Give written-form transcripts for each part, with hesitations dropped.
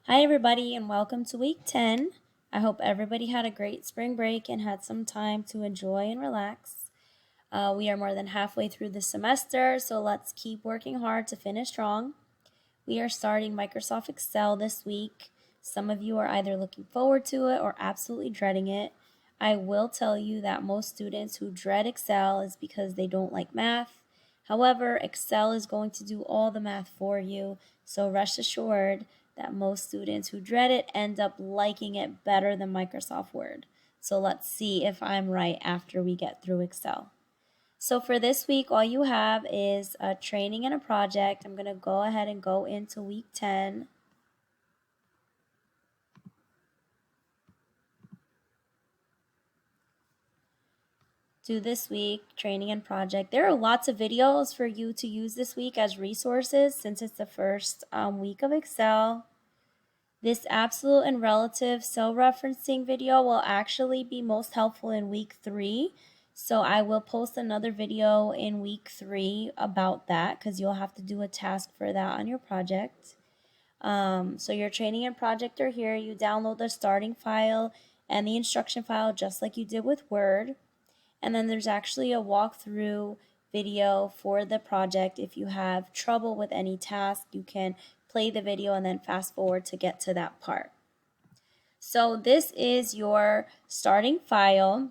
Hi, everybody, and welcome to week 10. I hope everybody had a great spring break and had some time to enjoy and relax. We are more than halfway through the semester, so let's keep working hard to finish strong. We are starting Microsoft Excel this week. Some of you are either looking forward to it or absolutely dreading it. I will tell you that most students who dread Excel is because they don't like math. However, Excel is going to do all the math for you, so rest assured that most students who dread it end up liking it better than Microsoft Word. So let's see if I'm right after we get through Excel. So for this week, all you have is a training and a project. I'm going to go ahead and go into week 10. Do this week, training and project. There are lots of videos for you to use this week as resources since it's the first week of Excel. This absolute and relative cell referencing video will actually be most helpful in week 3. So I will post another video in week 3 about that because you'll have to do a task for that on your project. So your training and project are here. You download the starting file and the instruction file just like you did with Word. And then there's actually a walkthrough video for the project. If you have trouble with any task, you can play the video and then fast forward to get to that part. So this is your starting file.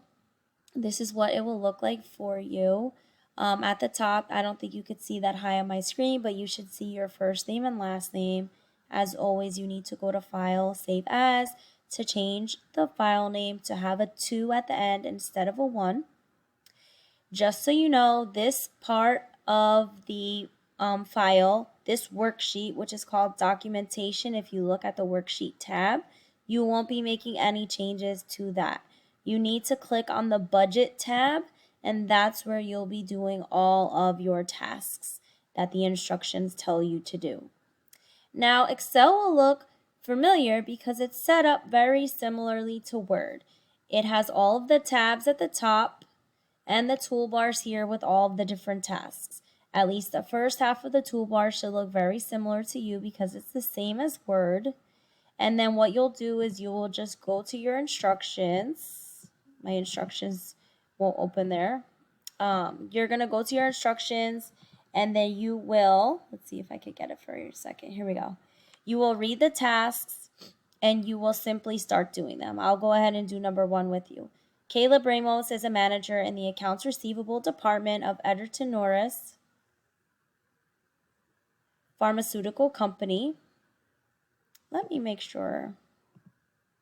This is what it will look like for you. At the top, I don't think you could see that high on my screen, but you should see your first name and last name. As always, you need to go to File, Save As, to change the file name to have a 2 at the end instead of a 1. Just so you know, this part of the file, this worksheet, which is called documentation, if you look at the worksheet tab, you won't be making any changes to that. You need to click on the budget tab, and that's where you'll be doing all of your tasks that the instructions tell you to do. Now, Excel will look familiar because it's set up very similarly to Word. It has all of the tabs at the top and the toolbars here with all of the different tasks. At least the first half of the toolbar should look very similar to you because it's the same as Word. And then what you'll do is you will just go to your instructions. My instructions won't open there. You're going to go to your instructions and then you will, let's see if I could get it for you a second. Here we go. You will read the tasks and you will simply start doing them. I'll go ahead and do number 1 with you. Caleb Ramos is a manager in the accounts receivable department of Edgerton Norris Pharmaceutical Company. Let me make sure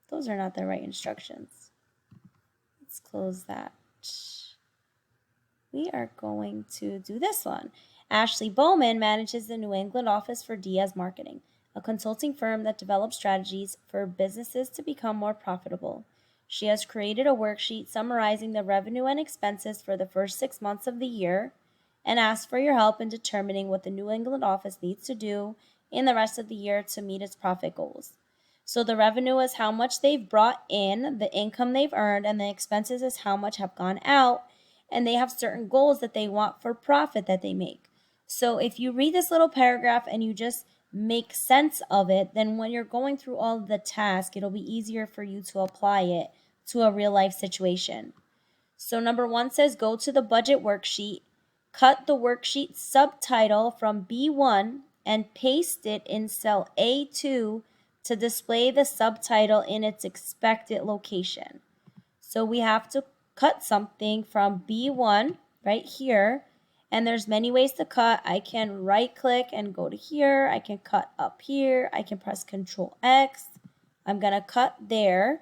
those are not the right instructions. Let's close that. We are going to do this one. Ashley Bowman manages the New England office for Diaz Marketing, a consulting firm that develops strategies for businesses to become more profitable. She has created a worksheet summarizing the revenue and expenses for the first 6 months of the year and asks for your help in determining what the New England office needs to do in the rest of the year to meet its profit goals. So the revenue is how much they've brought in, the income they've earned, and the expenses is how much have gone out, and they have certain goals that they want for profit that they make. So if you read this little paragraph and you just make sense of it, then when you're going through all of the tasks, it'll be easier for you to apply it to a real life situation. So number 1 says go to the budget worksheet, cut the worksheet subtitle from B1 and paste it in cell A2 to display the subtitle in its expected location. So we have to cut something from B1 right here, and there's many ways to cut. I can right click and go to here. I can cut up here. I can press Control X. I'm going to cut there,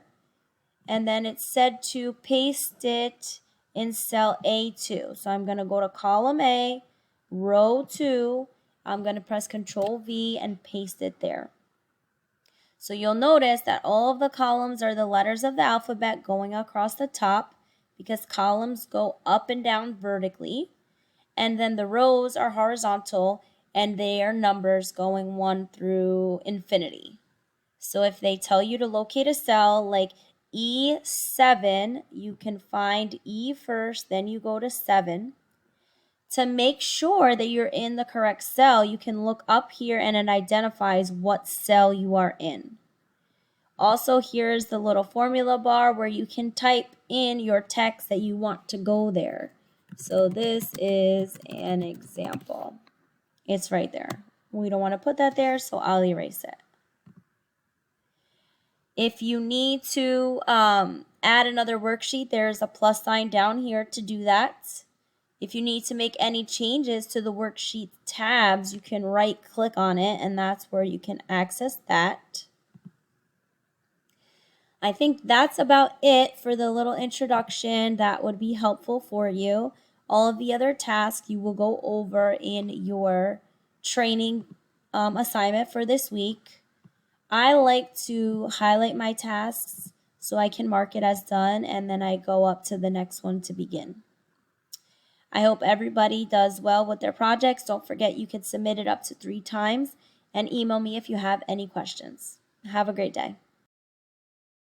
and then it said to paste it in cell A2. So I'm going to go to column A, row 2. I'm going to press Control V and paste it there. So you'll notice that all of the columns are the letters of the alphabet going across the top because columns go up and down vertically. And then the rows are horizontal and they are numbers going 1 through infinity. So if they tell you to locate a cell like E7, you can find E first, then you go to 7. To make sure that you're in the correct cell, you can look up here and it identifies what cell you are in. Also, here's the little formula bar where you can type in your text that you want to go there. So this is an example. It's right there. We don't want to put that there, so I'll erase it. If you need to add another worksheet, there's a plus sign down here to do that. If you need to make any changes to the worksheet tabs, you can right click on it and that's where you can access that. I think that's about it for the little introduction that would be helpful for you. All of the other tasks you will go over in your training assignment for this week. I like to highlight my tasks so I can mark it as done and then I go up to the next one to begin. I hope everybody does well with their projects. Don't forget you can submit it up to 3 times and email me if you have any questions. Have a great day.